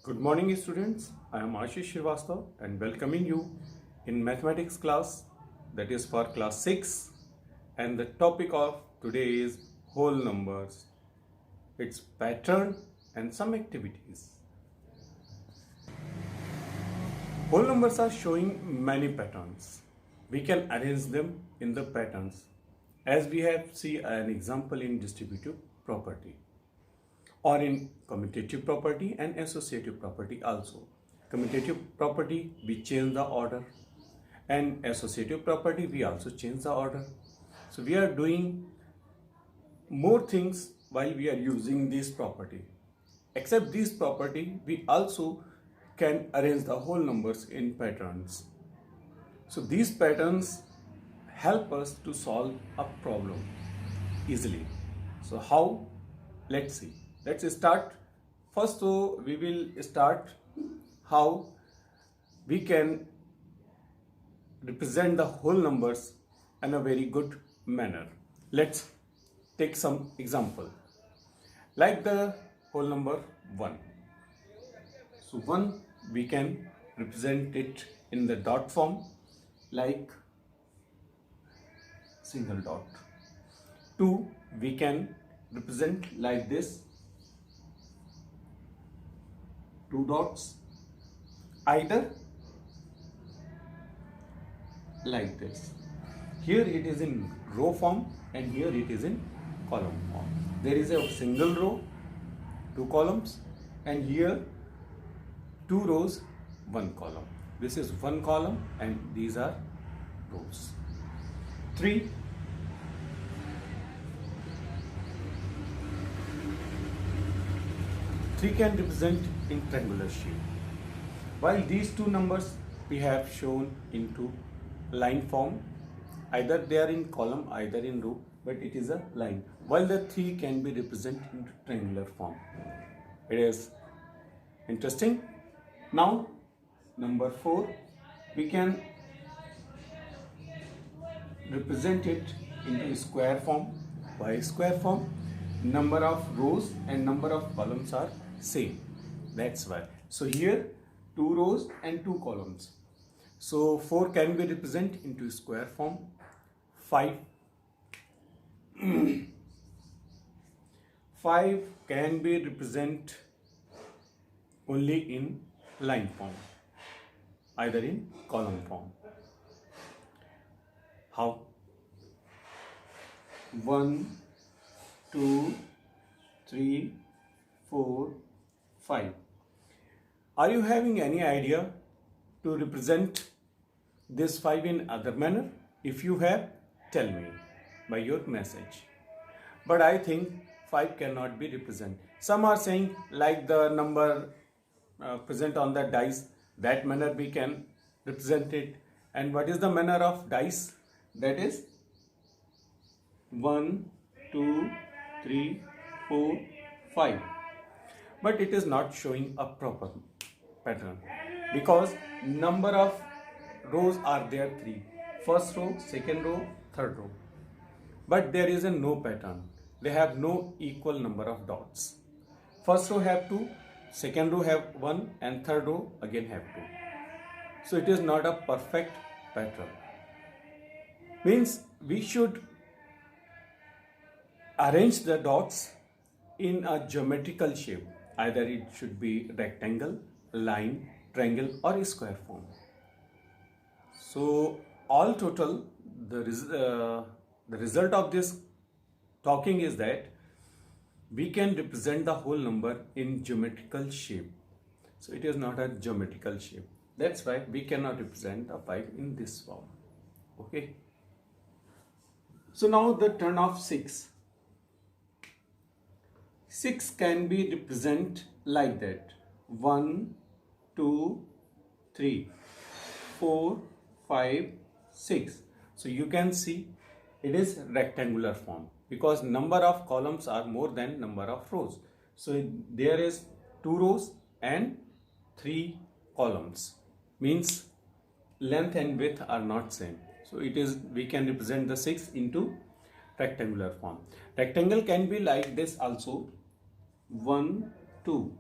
Good morning, students. I am Ashish Srivastava and welcoming you in mathematics class, that is for class 6, and the topic of today is whole numbers, its pattern and some activities. Whole numbers are showing many patterns. We can arrange them in the patterns as we have seen an example in distributive property, or in commutative property and associative property also. Commutative property, we change the order, and associative property, we also change the order. So we are doing more things while we are using this property. Except this property, we also can arrange the whole numbers in patterns. So these patterns help us to solve a problem easily. So how? Let's see. Let's start. First, so we will start how we can represent the whole numbers in a very good manner. Let's take some example. Like the whole number 1. So 1 we can represent it in the dot form like single dot. 2 we can represent like this, 2 dots, either like this. Here it is in row form and here it is in column form. There is a single row, 2 columns, and here 2 rows, 1 column. This is 1 column and these are rows. 3 can represent in triangular shape. While these two numbers we have shown into line form, either they are in column, either in row, but it is a line. While the 3 can be represented into triangular form. It is interesting. Now number 4 we can represent it into square form. By square form, number of rows and number of columns are same. That's why. So here 2 rows and 2 columns. So 4 can be represented into square form. 5 can be represented only in line form, either in column form. How? 1, 2, 3, 4, 5. Are you having any idea to represent this 5 in other manner? If you have, tell me by your message. But I think 5 cannot be represented. Some are saying like the number present on the dice, that manner we can represent it. And what is the manner of dice? That is 1, 2, 3, 4, 5. But it is not showing a proper pattern because number of rows are there 3. First row, second row, third row. But there is a no pattern. They have no equal number of dots. First row have 2, second row have 1, and third row again have 2. So it is not a perfect pattern. Means we should arrange the dots in a geometrical shape. Either it should be rectangle, line, triangle, or a square form. So all total, the result of this talking is that we can represent the whole number in geometrical shape. So it is not a geometrical shape. That's why we cannot represent the 5 in this form. Okay. So now the turn of 6. 6 can be represented like that. 1, 2, 3, 4, 5, 6. So you can see it is rectangular form because number of columns are more than number of rows. So there is 2 rows and 3 columns. Means length and width are not same. So it is, we can represent the 6 into rectangular form. Rectangle can be like this also. 1, 2,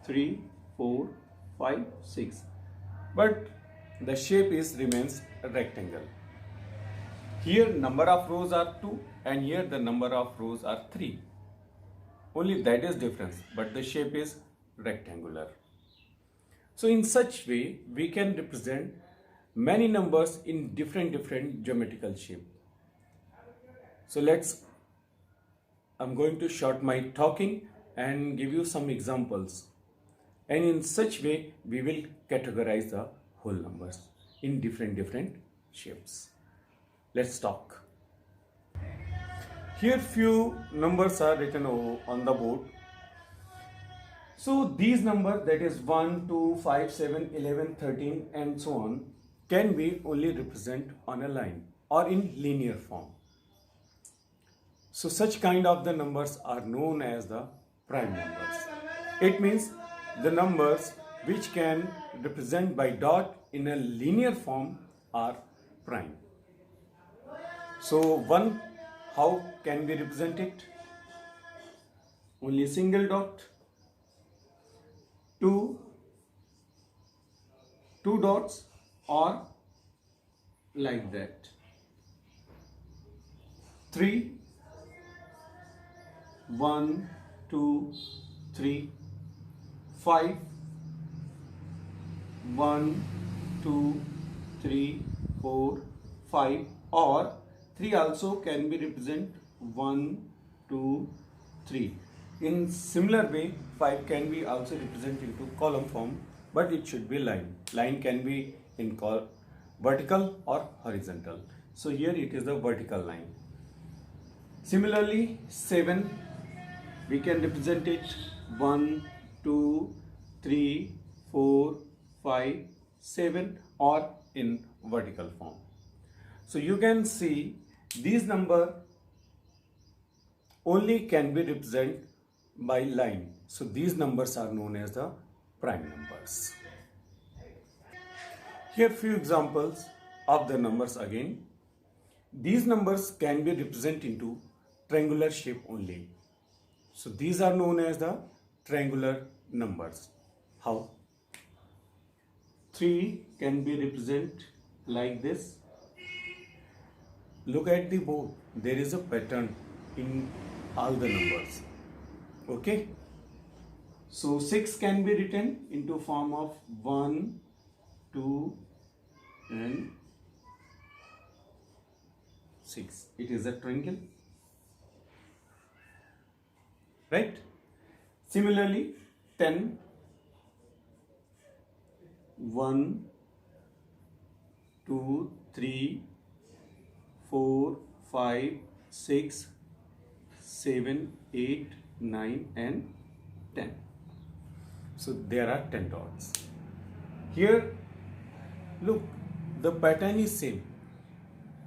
3, 4, 5, 6. But the shape remains a rectangle. Here number of rows are 2 and here the number of rows are 3. Only that is difference, but the shape is rectangular. So in such way we can represent many numbers in different geometrical shape. So I'm going to short my talking and give you some examples. And in such way we will categorize the whole numbers in different shapes. Let's talk. Here few numbers are written on the board. So these numbers, that is 1, 2, 5, 7, 11, 13 and so on, can be only represent on a line or in linear form. So such kind of the numbers are known as the prime numbers. It means the numbers which can represent by dot in a linear form are prime. So 1, how can we represent it? Only single dot. 2, 2 dots or like that. 3, 1, 2, 3, 5, 1, 2, 3, 4, 5 or 3 also can be represent 1, 2, 3. In similar way 5 can be also represented into column form, but it should be line. Line can be in vertical or horizontal. So here it is the vertical line. Similarly 7 we can represent it 1, 2, 3, 4, 5, 7 or in vertical form. So you can see these number only can be represented by line. So these numbers are known as the prime numbers. Here few examples of the numbers again. These numbers can be represented into triangular shape only. So these are known as the triangular numbers. How? 3 can be represented like this. Look at the board. There is a pattern in all the numbers. Okay. So 6 can be written into form of 1, 2 and 6. It is a triangle. Right? Similarly 10, 1, 2, 3, 4, 5, 6, 7, 8, 9 and 10. So there are 10 dots. Here look, the pattern is same.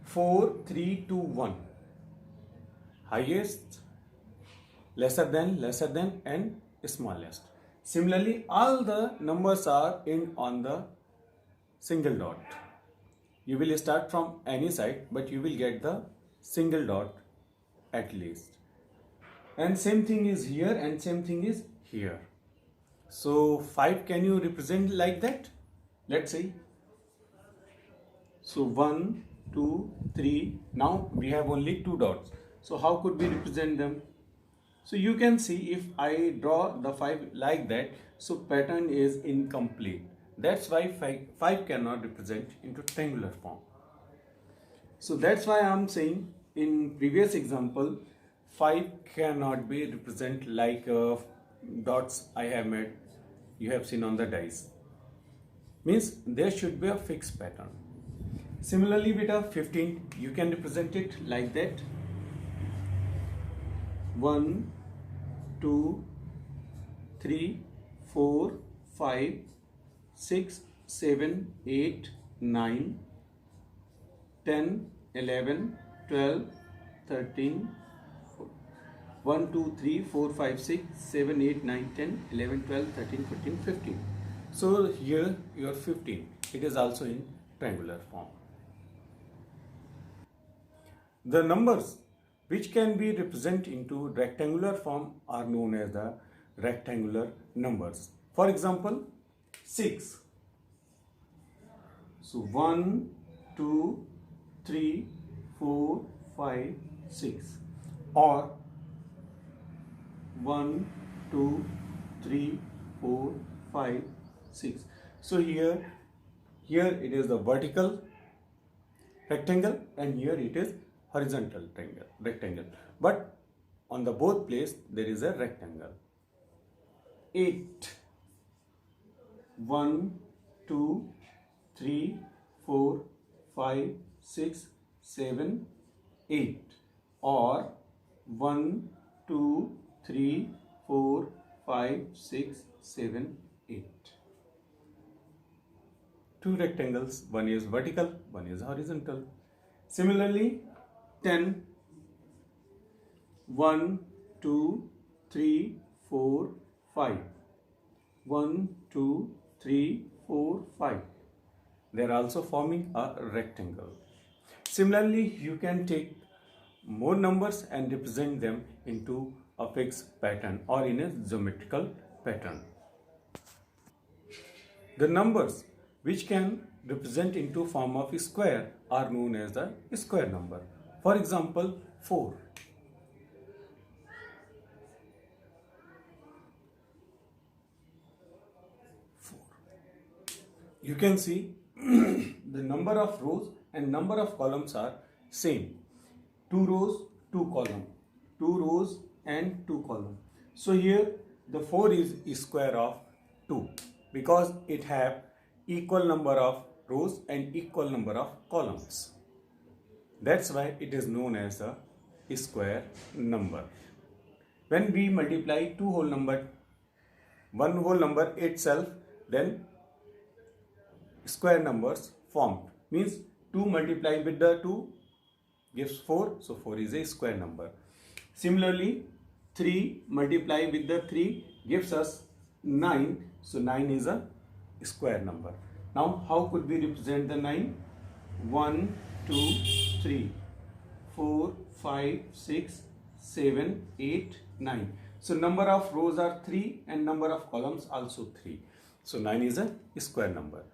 4, 3, 2, 1. Highest, lesser than and smallest. Similarly all the numbers are in on the single dot. You will start from any side but you will get the single dot at least. And same thing is here and same thing is here. So 5 can you represent like that? Let's see. So 1, 2, 3. Now we have only 2 dots. So how could we represent them? So you can see if I draw the 5 like that, so pattern is incomplete. That's why 5 cannot represent into triangular form. So that's why I'm saying in previous example 5 cannot be represent like dots I have made, you have seen on the dice. Means there should be a fixed pattern. Similarly with a 15 you can represent it like that. 1, 2, 3, 4, 5, 6, 7, 8, 9, 10, 11, 12, 13, 1, 2, 3, 4, 5, 6, 7, 8, 9, 10, 11, 12, 13, 14, 15. So here your 15. It is also in triangular form. The numbers which can be represented into rectangular form are known as the rectangular numbers. For example, 6. So 1, 2, 3, 4, 5, 6. Or 1, 2, 3, 4, 5, 6. So here it is the vertical rectangle and here it is horizontal rectangle. But on the both place there is a rectangle. 8. 1, 2, 3, 4, 5, 6, 7, 8. Or 1, 2, 3, 4, 5, 6, 7, 8. Two rectangles, one is vertical, one is horizontal. Similarly, 10. 1, 2, 3, 4, 5. 1, 2, 3, 4, 5. They are also forming a rectangle. Similarly, you can take more numbers and represent them into a fixed pattern or in a geometrical pattern. The numbers which can represent into form of a square are known as the square number. For example, 4. You can see the number of rows and number of columns are same. 2 rows, 2 columns. 2 rows and 2 columns. So here the 4 is square of 2 because it have equal number of rows and equal number of columns. That's why it is known as a square number. When we multiply two whole number, one whole number itself, then square numbers formed. Means 2 multiplied with the 2 gives 4. So 4 is a square number. Similarly, 3 multiplied with the 3 gives us 9. So 9 is a square number. Now how could we represent the 9? 1, 2, 3, 4, 5, 6, 7, 8, 9. So number of rows are 3 and number of columns also 3. So 9 is a square number.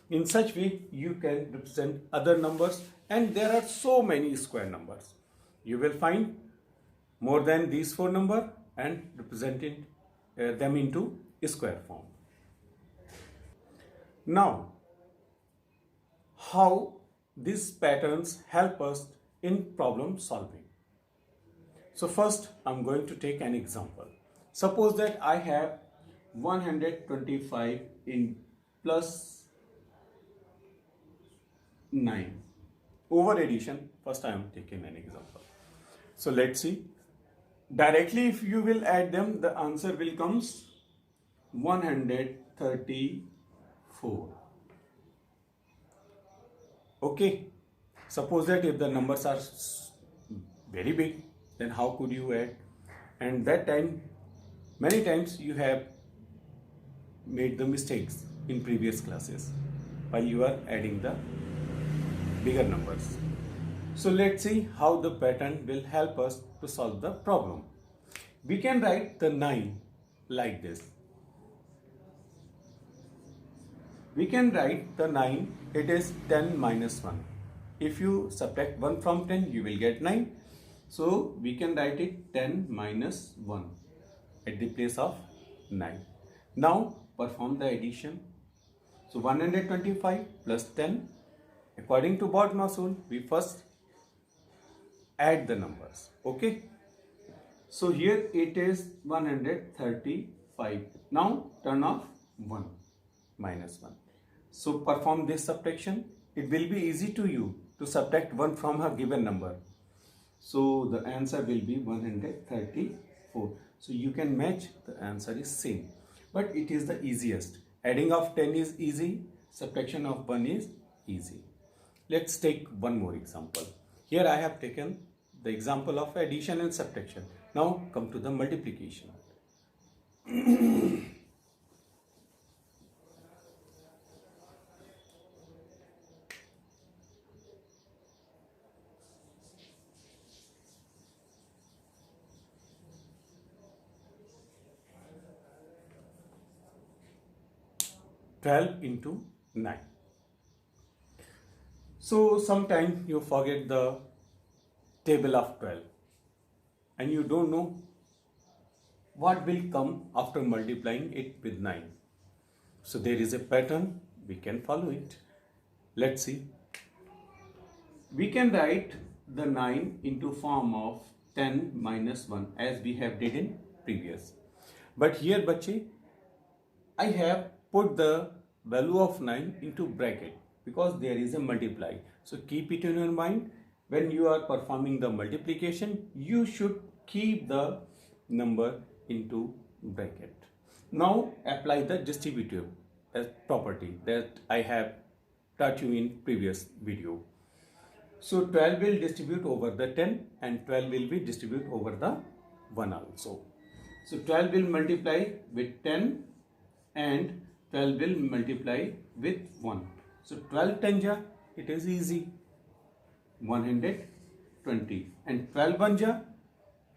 In such way, you can represent other numbers, and there are so many square numbers. You will find more than these 4 numbers and representing them into square form. Now, how these patterns help us in problem solving? So first, I'm going to take an example. Suppose that I have 125 in plus 9. Over addition, first I am taking an example. So let's see. Directly if you will add them, the answer will comes 134. Okay. Suppose that if the numbers are very big, then how could you add? And that time, many times you have made the mistakes in previous classes while you are adding the bigger numbers. So let's see how the pattern will help us to solve the problem. We can write the 9 like this. We can write the 9, it is 10 minus 1. If you subtract 1 from 10, you will get 9. So we can write it 10 minus 1 at the place of 9. Now perform the addition. So 125 plus 10. According to BODMAS rule, we first add the numbers. Okay. So here it is 135. Now turn off 1 minus 1. So perform this subtraction. It will be easy to you to subtract 1 from a given number. So the answer will be 134. So you can match, the answer is same. But it is the easiest. Adding of 10 is easy. Subtraction of 1 is easy. Let's take one more example. Here I have taken the example of addition and subtraction. Now come to the multiplication. 12 into 9. So sometimes you forget the table of 12 and you don't know what will come after multiplying it with 9. So there is a pattern, we can follow it. Let's see. We can write the 9 into form of 10 minus 1 as we have did in previous. But here bache, I have put the value of 9 into bracket because there is a multiply. So keep it in your mind. When you are performing the multiplication, you should keep the number into bracket. Now apply the distributive property that I have taught you in previous video. So 12 will distribute over the 10 and 12 will be distribute over the 1 also. So 12 will multiply with 10 and 12 will multiply with 1. So 12 tanja, it is easy, 120, and 12 banja,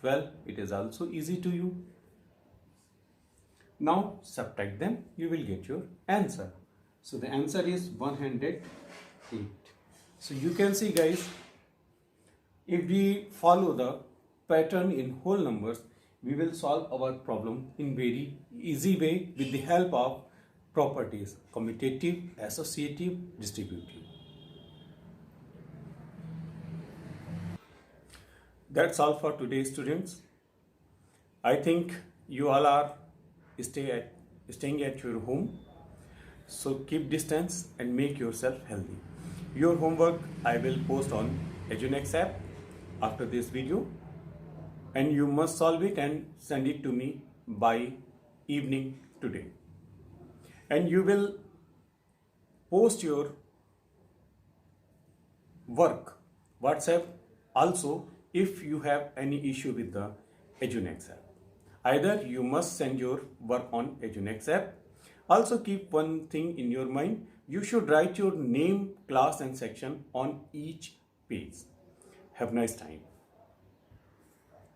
12, it is also easy to you. Now subtract them, you will get your answer. So the answer is 108. So you can see guys, if we follow the pattern in whole numbers, we will solve our problem in very easy way with the help of properties: commutative, associative, distributive. That's all for today, students. I think you all are staying at your home. So keep distance and make yourself healthy. Your homework I will post on EduNext app after this video, and you must solve it and send it to me by evening today. And you will post your work WhatsApp also if you have any issue with the EduNext app. Either you must send your work on EduNext app. Also keep one thing in your mind, you should write your name, class and section on each page. Have a nice time.